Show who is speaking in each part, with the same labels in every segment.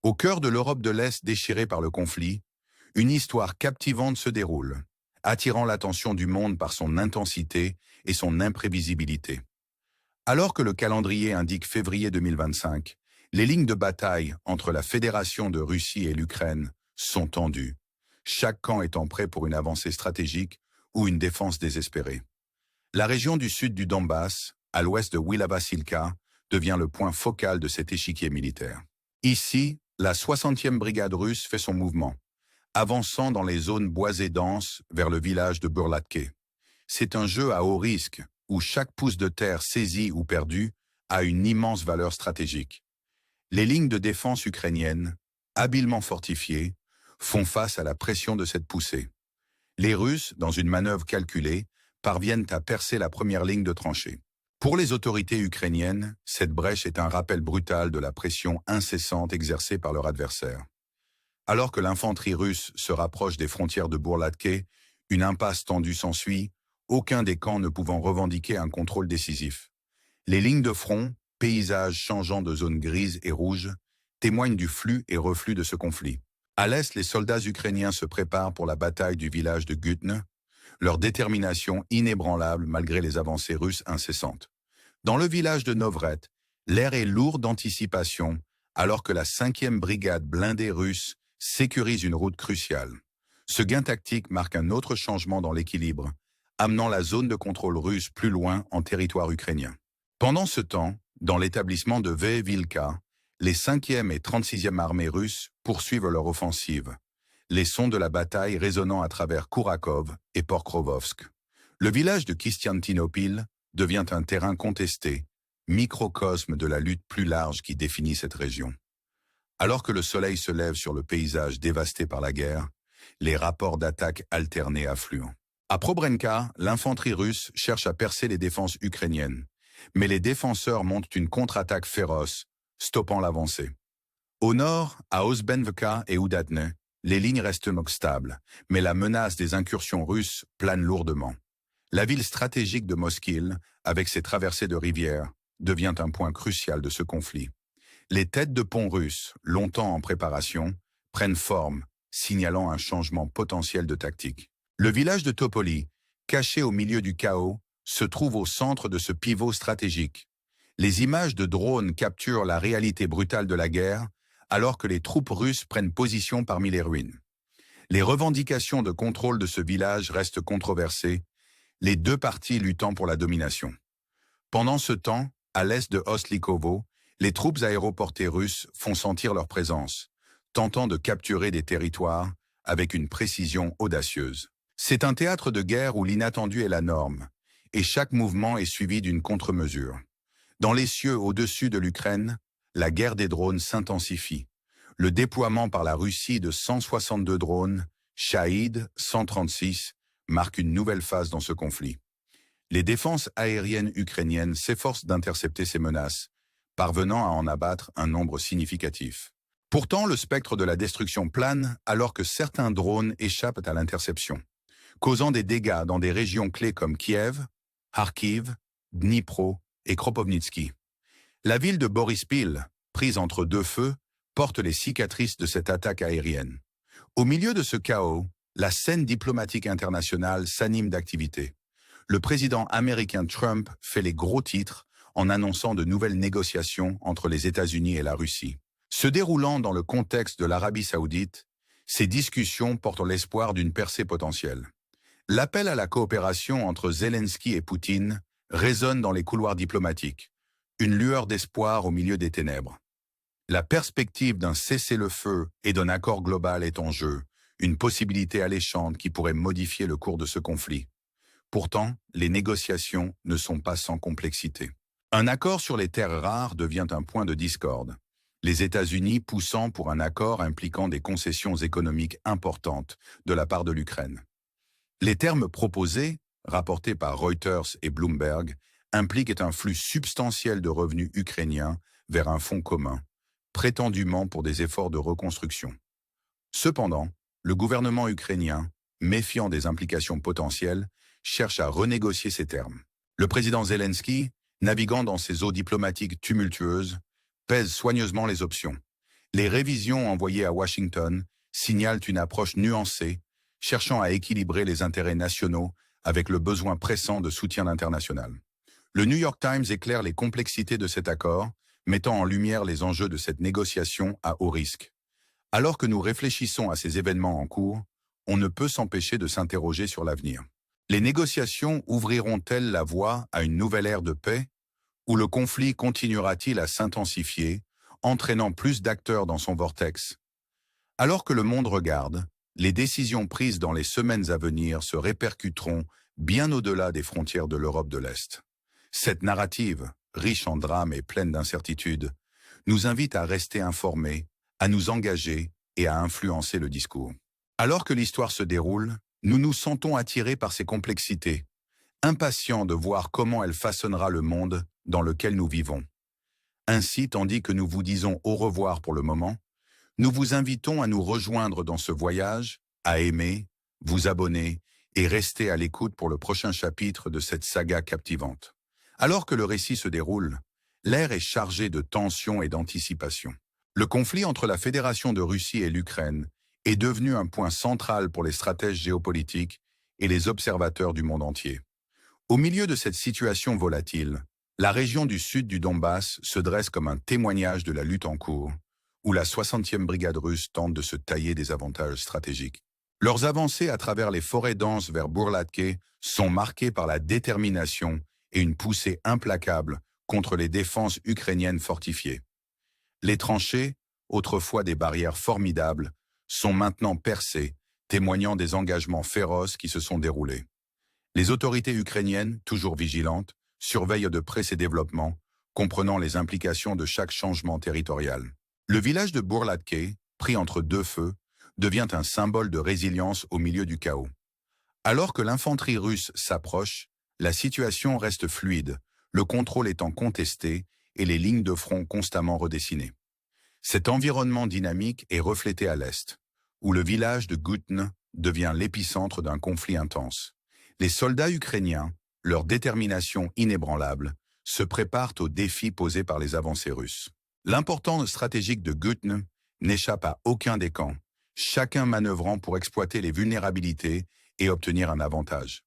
Speaker 1: Au cœur de l'Europe de l'Est déchirée par le conflit, une histoire captivante se déroule, attirant l'attention du monde par son intensité et son imprévisibilité. Alors que le calendrier indique février 2025, les lignes de bataille entre la Fédération de Russie et l'Ukraine sont tendues, chaque camp étant prêt pour une avancée stratégique ou une défense désespérée. La région du sud du Donbass, à l'ouest de Wyla-Vasilka, devient le point focal de cet échiquier militaire. Ici, la 60e brigade russe fait son mouvement, avançant dans les zones boisées denses vers le village de Burlatke. C'est un jeu à haut risque, où chaque pouce de terre saisi ou perdu a une immense valeur stratégique. Les lignes de défense ukrainiennes, habilement fortifiées, font face à la pression de cette poussée. Les Russes, dans une manœuvre calculée, parviennent à percer la première ligne de tranchées. Pour les autorités ukrainiennes, cette brèche est un rappel brutal de la pression incessante exercée par leur adversaire. Alors que l'infanterie russe se rapproche des frontières de Burlatke, une impasse tendue s'ensuit, aucun des camps ne pouvant revendiquer un contrôle décisif. Les lignes de front, paysages changeant de zones grises et rouges, témoignent du flux et reflux de ce conflit. À l'est, les soldats ukrainiens se préparent pour la bataille du village de Gutne, leur détermination inébranlable malgré les avancées russes incessantes. Dans le village de Novret, l'air est lourd d'anticipation alors que la 5e brigade blindée russe sécurise une route cruciale. Ce gain tactique marque un autre changement dans l'équilibre, amenant la zone de contrôle russe plus loin en territoire ukrainien. Pendant ce temps, dans l'établissement de Veevilka, les 5e et 36e armées russes poursuivent leur offensive, les sons de la bataille résonnant à travers Kourakov et Pokrovsk. Le village de Kistiantinopil devient un terrain contesté, microcosme de la lutte plus large qui définit cette région. Alors que le soleil se lève sur le paysage dévasté par la guerre, les rapports d'attaque alternés affluent. À Probrenka, l'infanterie russe cherche à percer les défenses ukrainiennes, mais les défenseurs montent une contre-attaque féroce, stoppant l'avancée. Au nord, à Osbenvka et Oudatne, les lignes restent stables, mais la menace des incursions russes plane lourdement. La ville stratégique de Moskil, avec ses traversées de rivières, devient un point crucial de ce conflit. Les têtes de pont russes, longtemps en préparation, prennent forme, signalant un changement potentiel de tactique. Le village de Topoli, caché au milieu du chaos, se trouve au centre de ce pivot stratégique. Les images de drones capturent la réalité brutale de la guerre, alors que les troupes russes prennent position parmi les ruines. Les revendications de contrôle de ce village restent controversées, les deux parties luttant pour la domination. Pendant ce temps, à l'est de Oslikovo, les troupes aéroportées russes font sentir leur présence, tentant de capturer des territoires avec une précision audacieuse. C'est un théâtre de guerre où l'inattendu est la norme, et chaque mouvement est suivi d'une contre-mesure. Dans les cieux au-dessus de l'Ukraine, la guerre des drones s'intensifie. Le déploiement par la Russie de 162 drones, Shahid 136, marque une nouvelle phase dans ce conflit. Les défenses aériennes ukrainiennes s'efforcent d'intercepter ces menaces, parvenant à en abattre un nombre significatif. Pourtant, le spectre de la destruction plane alors que certains drones échappent à l'interception, causant des dégâts dans des régions clés comme Kiev, Kharkiv, Dnipro et Kropotnitsky. La ville de Borispil, prise entre deux feux, porte les cicatrices de cette attaque aérienne. Au milieu de ce chaos, la scène diplomatique internationale s'anime d'activité. Le président américain Trump fait les gros titres en annonçant de nouvelles négociations entre les États-Unis et la Russie. Se déroulant dans le contexte de l'Arabie saoudite, ces discussions portent l'espoir d'une percée potentielle. L'appel à la coopération entre Zelensky et Poutine résonne dans les couloirs diplomatiques, une lueur d'espoir au milieu des ténèbres. La perspective d'un cessez-le-feu et d'un accord global est en jeu, une possibilité alléchante qui pourrait modifier le cours de ce conflit. Pourtant, les négociations ne sont pas sans complexité. Un accord sur les terres rares devient un point de discorde, les États-Unis poussant pour un accord impliquant des concessions économiques importantes de la part de l'Ukraine. Les termes proposés, rapportés par Reuters et Bloomberg, impliquent un flux substantiel de revenus ukrainiens vers un fonds commun, prétendument pour des efforts de reconstruction. Cependant, le gouvernement ukrainien, méfiant des implications potentielles, cherche à renégocier ces termes. Le président Zelensky, naviguant dans ces eaux diplomatiques tumultueuses, pèse soigneusement les options. Les révisions envoyées à Washington signalent une approche nuancée, cherchant à équilibrer les intérêts nationaux avec le besoin pressant de soutien international. Le New York Times éclaire les complexités de cet accord, mettant en lumière les enjeux de cette négociation à haut risque. Alors que nous réfléchissons à ces événements en cours, on ne peut s'empêcher de s'interroger sur l'avenir. Les négociations ouvriront-elles la voie à une nouvelle ère de paix, ou le conflit continuera-t-il à s'intensifier, entraînant plus d'acteurs dans son vortex? Alors que le monde regarde, les décisions prises dans les semaines à venir se répercuteront bien au-delà des frontières de l'Europe de l'Est. Cette narrative, riche en drames et pleine d'incertitudes, nous invite à rester informés, à nous engager et à influencer le discours. Alors que l'histoire se déroule, nous nous sentons attirés par ses complexités, impatients de voir comment elle façonnera le monde dans lequel nous vivons. Ainsi, tandis que nous vous disons au revoir pour le moment, nous vous invitons à nous rejoindre dans ce voyage, à aimer, vous abonner et rester à l'écoute pour le prochain chapitre de cette saga captivante. Alors que le récit se déroule, l'air est chargé de tensions et d'anticipation. Le conflit entre la Fédération de Russie et l'Ukraine est devenu un point central pour les stratèges géopolitiques et les observateurs du monde entier. Au milieu de cette situation volatile, la région du sud du Donbass se dresse comme un témoignage de la lutte en cours, où la 60e brigade russe tente de se tailler des avantages stratégiques. Leurs avancées à travers les forêts denses vers Bourlatke sont marquées par la détermination et une poussée implacable contre les défenses ukrainiennes fortifiées. Les tranchées, autrefois des barrières formidables, sont maintenant percées, témoignant des engagements féroces qui se sont déroulés. Les autorités ukrainiennes, toujours vigilantes, surveillent de près ces développements, comprenant les implications de chaque changement territorial. Le village de Bourlatke, pris entre deux feux, devient un symbole de résilience au milieu du chaos. Alors que l'infanterie russe s'approche, la situation reste fluide, le contrôle étant contesté et les lignes de front constamment redessinées. Cet environnement dynamique est reflété à l'est, où le village de Gutne devient l'épicentre d'un conflit intense. Les soldats ukrainiens, leur détermination inébranlable, se préparent aux défis posés par les avancées russes. L'importance stratégique de Gutne n'échappe à aucun des camps, chacun manœuvrant pour exploiter les vulnérabilités et obtenir un avantage.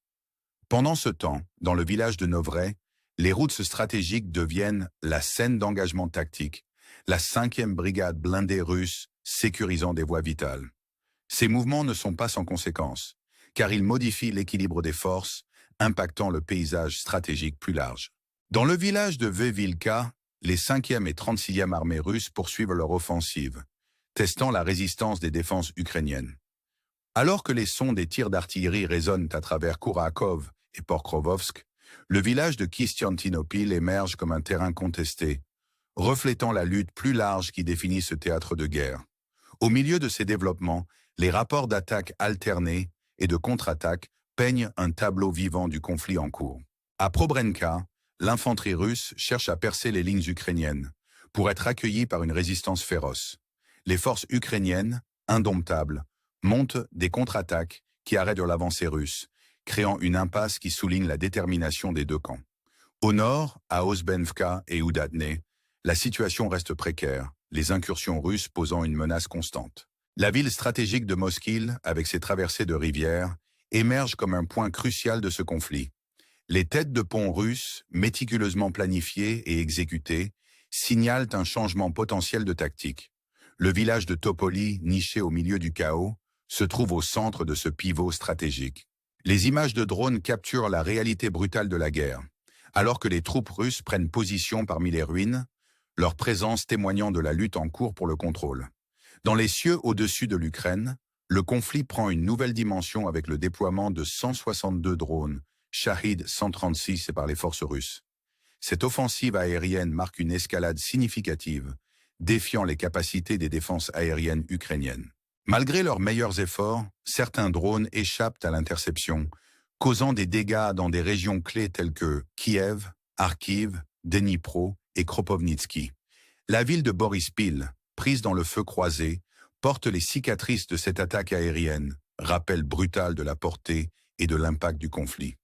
Speaker 1: Pendant ce temps, dans le village de Novray, les routes stratégiques deviennent la scène d'engagement tactique, la 5e brigade blindée russe sécurisant des voies vitales. Ces mouvements ne sont pas sans conséquences, car ils modifient l'équilibre des forces, impactant le paysage stratégique plus large. Dans le village de Vevilka, les 5e et 36e armées russes poursuivent leur offensive, testant la résistance des défenses ukrainiennes. Alors que les sons des tirs d'artillerie résonnent à travers Kourakov et Pokrovsk, le village de Kistiantinopil émerge comme un terrain contesté, reflétant la lutte plus large qui définit ce théâtre de guerre. Au milieu de ces développements, les rapports d'attaque alternés et de contre-attaque peignent un tableau vivant du conflit en cours. À Probrenka, l'infanterie russe cherche à percer les lignes ukrainiennes pour être accueillie par une résistance féroce. Les forces ukrainiennes, indomptables, montent des contre-attaques qui arrêtent l'avancée russe, créant une impasse qui souligne la détermination des deux camps. Au nord, à Osbenivka et Oudatne, la situation reste précaire, les incursions russes posant une menace constante. La ville stratégique de Moskil, avec ses traversées de rivières, émerge comme un point crucial de ce conflit. Les têtes de pont russes, méticuleusement planifiées et exécutées, signalent un changement potentiel de tactique. Le village de Topoli, niché au milieu du chaos, se trouve au centre de ce pivot stratégique. Les images de drones capturent la réalité brutale de la guerre. Alors que les troupes russes prennent position parmi les ruines, leur présence témoignant de la lutte en cours pour le contrôle. Dans les cieux au-dessus de l'Ukraine, le conflit prend une nouvelle dimension avec le déploiement de 162 drones, Shahid 136 par les forces russes. Cette offensive aérienne marque une escalade significative, défiant les capacités des défenses aériennes ukrainiennes. Malgré leurs meilleurs efforts, certains drones échappent à l'interception, causant des dégâts dans des régions clés telles que Kiev, Kharkiv, Dnipro et Kropyvnytsky. La ville de Borispil, prise dans le feu croisé, porte les cicatrices de cette attaque aérienne, rappel brutal de la portée et de l'impact du conflit.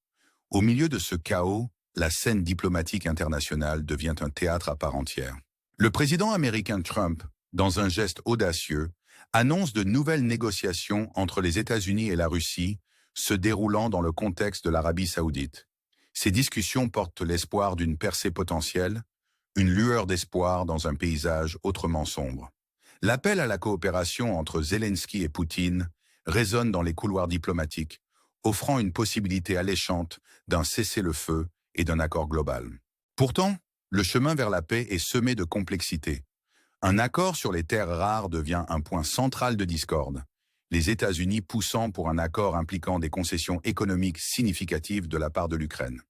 Speaker 1: Au milieu de ce chaos, la scène diplomatique internationale devient un théâtre à part entière. Le président américain Trump dans un geste audacieux, annonce de nouvelles négociations entre les États-Unis et la Russie, se déroulant dans le contexte de l'Arabie saoudite. Ces discussions portent l'espoir d'une percée potentielle, une lueur d'espoir dans un paysage autrement sombre. L'appel à la coopération entre Zelensky et Poutine résonne dans les couloirs diplomatiques, offrant une possibilité alléchante d'un cessez-le-feu et d'un accord global. Pourtant, le chemin vers la paix est semé de complexité. Un accord sur les terres rares devient un point central de discorde, les États-Unis poussant pour un accord impliquant des concessions économiques significatives de la part de l'Ukraine.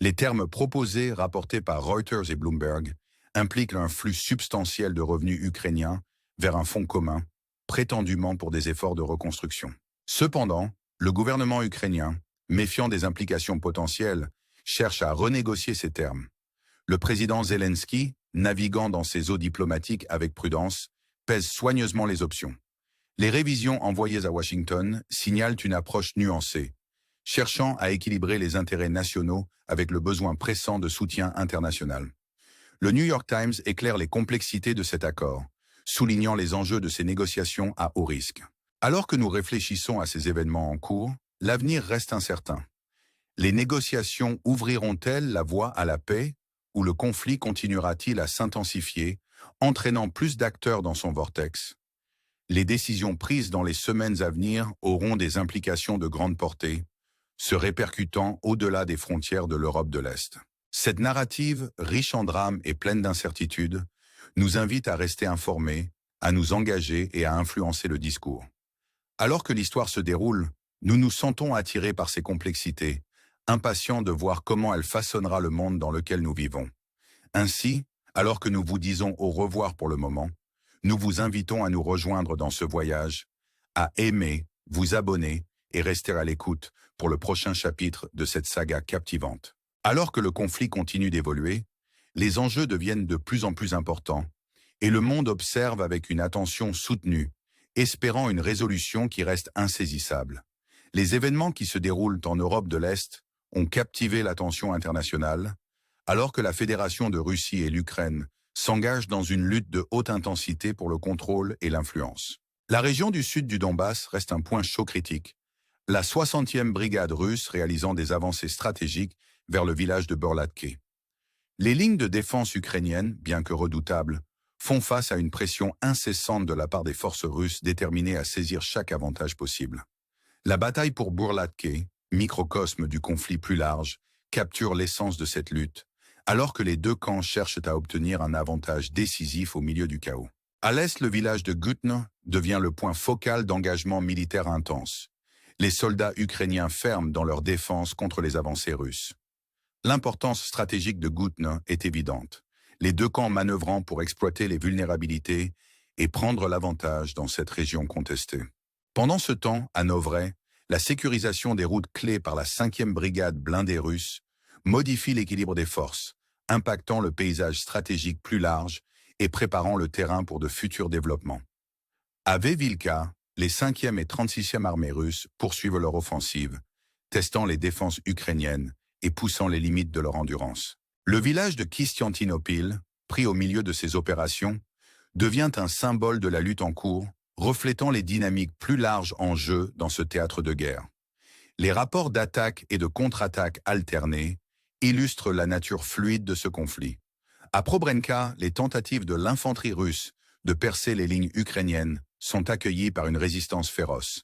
Speaker 1: Les termes proposés, rapportés par Reuters et Bloomberg, impliquent un flux substantiel de revenus ukrainiens vers un fonds commun, prétendument pour des efforts de reconstruction. Cependant, le gouvernement ukrainien, méfiant des implications potentielles, cherche à renégocier ces termes. Le président Zelensky, naviguant dans ses eaux diplomatiques avec prudence, pèse soigneusement les options. Les révisions envoyées à Washington signalent une approche nuancée, cherchant à équilibrer les intérêts nationaux avec le besoin pressant de soutien international. Le New York Times éclaire les complexités de cet accord, soulignant les enjeux de ces négociations à haut risque. Alors que nous réfléchissons à ces événements en cours, l'avenir reste incertain. Les négociations ouvriront-elles la voie à la paix ou le conflit continuera-t-il à s'intensifier, entraînant plus d'acteurs dans son vortex? Les décisions prises dans les semaines à venir auront des implications de grande portée, se répercutant au-delà des frontières de l'Europe de l'Est. Cette narrative, riche en drames et pleine d'incertitudes, nous invite à rester informés, à nous engager et à influencer le discours. Alors que l'histoire se déroule, nous nous sentons attirés par ces complexités, impatients de voir comment elle façonnera le monde dans lequel nous vivons. Ainsi, alors que nous vous disons au revoir pour le moment, nous vous invitons à nous rejoindre dans ce voyage, à aimer, vous abonner et rester à l'écoute pour le prochain chapitre de cette saga captivante. Alors que le conflit continue d'évoluer, les enjeux deviennent de plus en plus importants et le monde observe avec une attention soutenue, espérant une résolution qui reste insaisissable. Les événements qui se déroulent en Europe de l'Est ont captivé l'attention internationale, alors que la Fédération de Russie et l'Ukraine s'engagent dans une lutte de haute intensité pour le contrôle et l'influence. La région du sud du Donbass reste un point chaud critique, la 60e brigade russe réalisant des avancées stratégiques vers le village de Burlatki. Les lignes de défense ukrainiennes, bien que redoutables, font face à une pression incessante de la part des forces russes déterminées à saisir chaque avantage possible. La bataille pour Burlatki, microcosme du conflit plus large, capture l'essence de cette lutte, alors que les deux camps cherchent à obtenir un avantage décisif au milieu du chaos. À l'est, le village de Gutno devient le point focal d'engagement militaire intense. Les soldats ukrainiens ferment dans leur défense contre les avancées russes. L'importance stratégique de Gutno est évidente, les deux camps manœuvrant pour exploiter les vulnérabilités et prendre l'avantage dans cette région contestée. Pendant ce temps, à Novre, la sécurisation des routes clés par la 5e brigade blindée russe modifie l'équilibre des forces, impactant le paysage stratégique plus large et préparant le terrain pour de futurs développements. À Vevilka, les 5e et 36e armées russes poursuivent leur offensive, testant les défenses ukrainiennes et poussant les limites de leur endurance. Le village de Kistiantinopil, pris au milieu de ces opérations, devient un symbole de la lutte en cours, reflétant les dynamiques plus larges en jeu dans ce théâtre de guerre. Les rapports d'attaque et de contre-attaque alternés illustrent la nature fluide de ce conflit. À Probrenka, les tentatives de l'infanterie russe de percer les lignes ukrainiennes sont accueillies par une résistance féroce,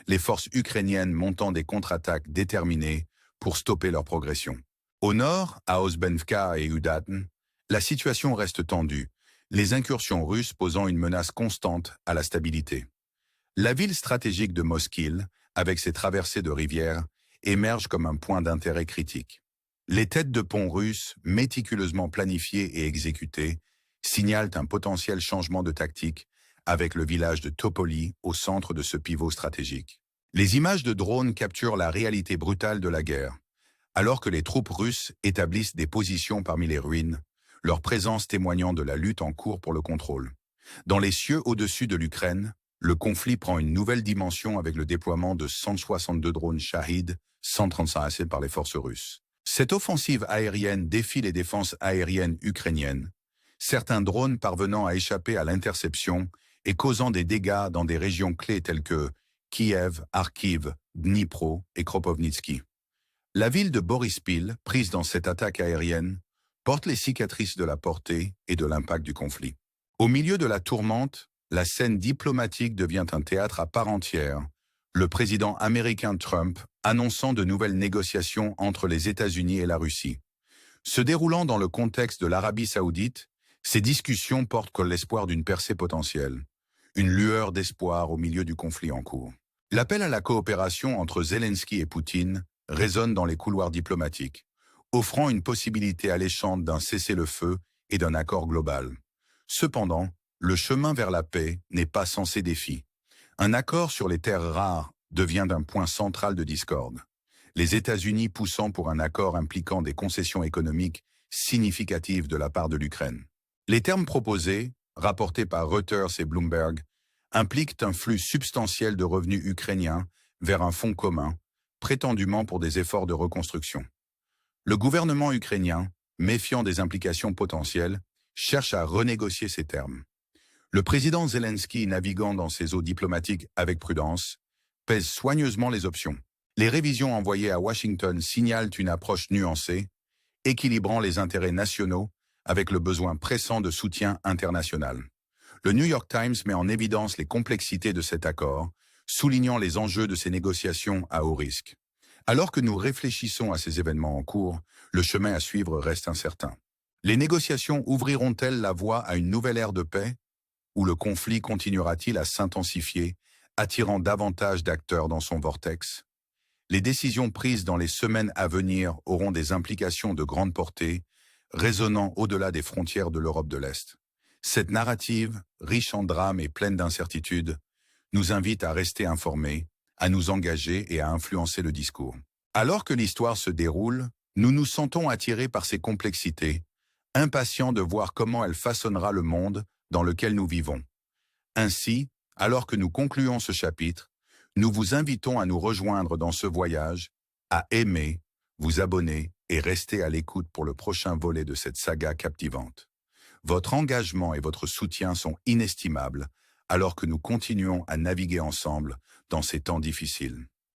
Speaker 1: les forces ukrainiennes montant des contre-attaques déterminées pour stopper leur progression. Au nord, à Osbenivka et Udatn, la situation reste tendue, les incursions russes posant une menace constante à la stabilité. La ville stratégique de Moskil, avec ses traversées de rivières, émerge comme un point d'intérêt critique. Les têtes de pont russes, méticuleusement planifiées et exécutées, signalent un potentiel changement de tactique avec le village de Topoli au centre de ce pivot stratégique. Les images de drones capturent la réalité brutale de la guerre. Alors que les troupes russes établissent des positions parmi les ruines, leur présence témoignant de la lutte en cours pour le contrôle. Dans les cieux au-dessus de l'Ukraine, le conflit prend une nouvelle dimension avec le déploiement de 162 drones Shahid, 135 par les forces russes. Cette offensive aérienne défie les défenses aériennes ukrainiennes, certains drones parvenant à échapper à l'interception et causant des dégâts dans des régions clés telles que Kiev, Kharkiv, Dnipro et Kropyvnytsky. La ville de Borispil, prise dans cette attaque aérienne, porte les cicatrices de la portée et de l'impact du conflit. Au milieu de la tourmente, la scène diplomatique devient un théâtre à part entière, le président américain Trump annonçant de nouvelles négociations entre les États-Unis et la Russie. Se déroulant dans le contexte de l'Arabie saoudite, ces discussions portent comme l'espoir d'une percée potentielle, une lueur d'espoir au milieu du conflit en cours. L'appel à la coopération entre Zelensky et Poutine résonne dans les couloirs diplomatiques, offrant une possibilité alléchante d'un cessez-le-feu et d'un accord global. Cependant, le chemin vers la paix n'est pas sans ses défis. Un accord sur les terres rares devient un point central de discorde, les États-Unis poussant pour un accord impliquant des concessions économiques significatives de la part de l'Ukraine. Les termes proposés, rapportés par Reuters et Bloomberg, impliquent un flux substantiel de revenus ukrainiens vers un fonds commun, prétendument pour des efforts de reconstruction. Le gouvernement ukrainien, méfiant des implications potentielles, cherche à renégocier ces termes. Le président Zelensky, naviguant dans ses eaux diplomatiques avec prudence, pèse soigneusement les options. Les révisions envoyées à Washington signalent une approche nuancée, équilibrant les intérêts nationaux avec le besoin pressant de soutien international. Le New York Times met en évidence les complexités de cet accord, soulignant les enjeux de ces négociations à haut risque. Alors que nous réfléchissons à ces événements en cours, le chemin à suivre reste incertain. Les négociations ouvriront-elles la voie à une nouvelle ère de paix, ou le conflit continuera-t-il à s'intensifier, attirant davantage d'acteurs dans son vortex? Les décisions prises dans les semaines à venir auront des implications de grande portée, résonnant au-delà des frontières de l'Europe de l'Est. Cette narrative, riche en drames et pleine d'incertitudes, nous invite à rester informés, à nous engager et à influencer le discours. Alors que l'histoire se déroule, nous nous sentons attirés par ses complexités, impatients de voir comment elle façonnera le monde dans lequel nous vivons. Ainsi, alors que nous concluons ce chapitre, nous vous invitons à nous rejoindre dans ce voyage, à aimer, vous abonner et rester à l'écoute pour le prochain volet de cette saga captivante. Votre engagement et votre soutien sont inestimables alors que nous continuons à naviguer ensemble dans ces temps difficiles.